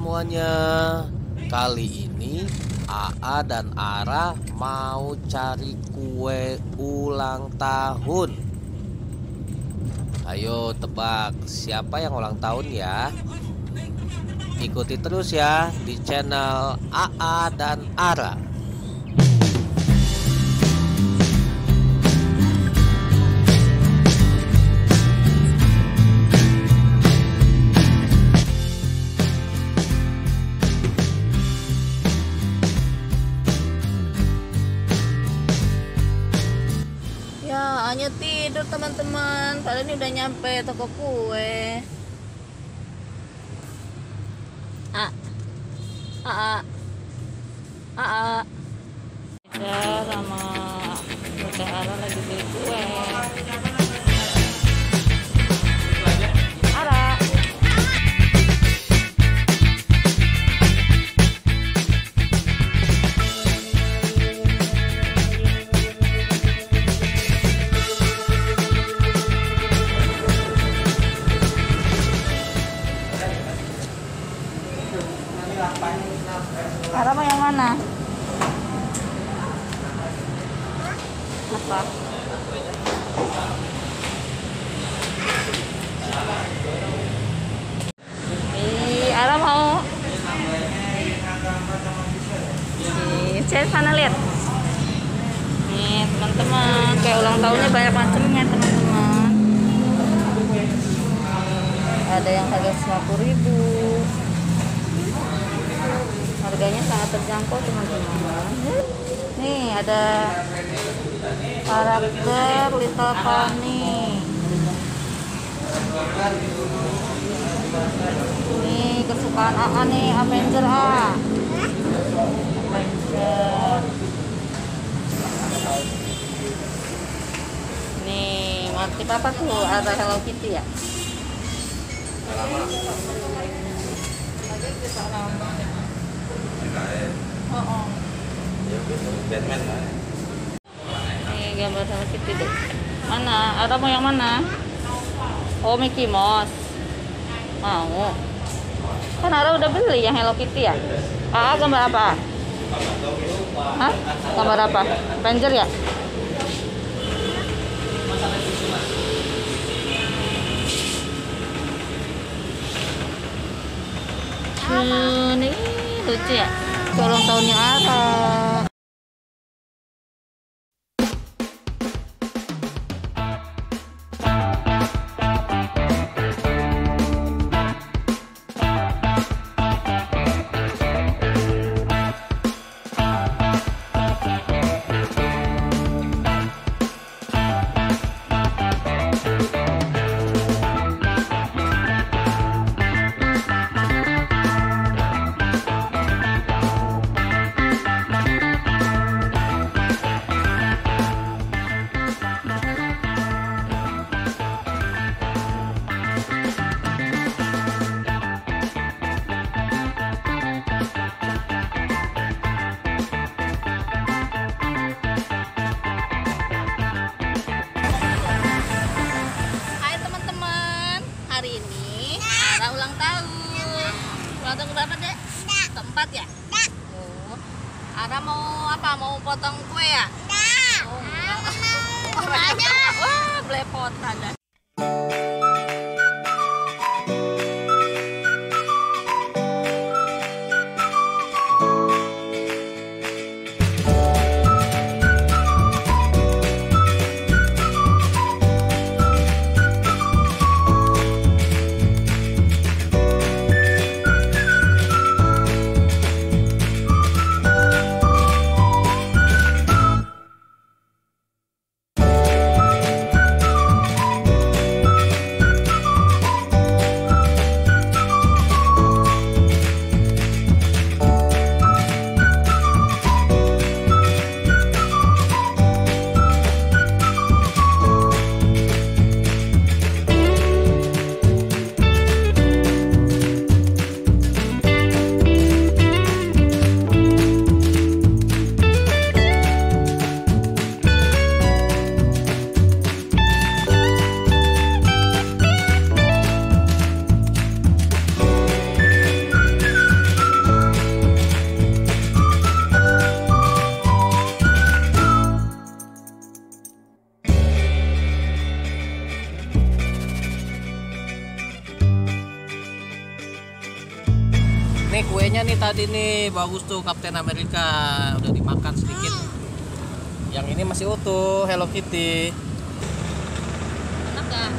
semuanya. Kali ini AA dan Ara mau cari kue ulang tahun. Ayo tebak siapa yang ulang tahun ya. Ikuti terus ya di channel AA dan Ara. Hanya tidur teman-teman, padahal ini udah nyampe toko kue. Ya sama Bunda Ara lagi beli kue. Ara. Ara mau yang mana? Apa? Ara mau. Cek sana lihat. Nih teman-teman, kayak ulang tahunnya banyak macamnya teman-teman. Ada yang harga 50.000. Harganya sangat terjangkau teman-teman. Nih ada karakter Little Pony. Nih kesukaan AA nih, Avenger A. Avenger. Nih motif apa tuh? Ada Hello Kitty ya? Batman lah. Ini gambar Hello Kitty deh. Mana? Ada mau yang mana? Oh, Mickey Mouse. Mau. Kan Ara udah beli yang Hello Kitty ya? Gambar apa? Hah? Gambar apa? Avenger ya? Ini lucu ya? Ulang tahunnya Ara. Hari ini Ara ulang tahun. Ulang tahun berapa dek? Keempat ya? Oh. Ara mau apa? Mau potong kue ya? Oh, wah, belepotan dah. tadi nih bagus tuh Captain America, udah dimakan sedikit. Yang ini masih utuh Hello Kitty. Enak gak?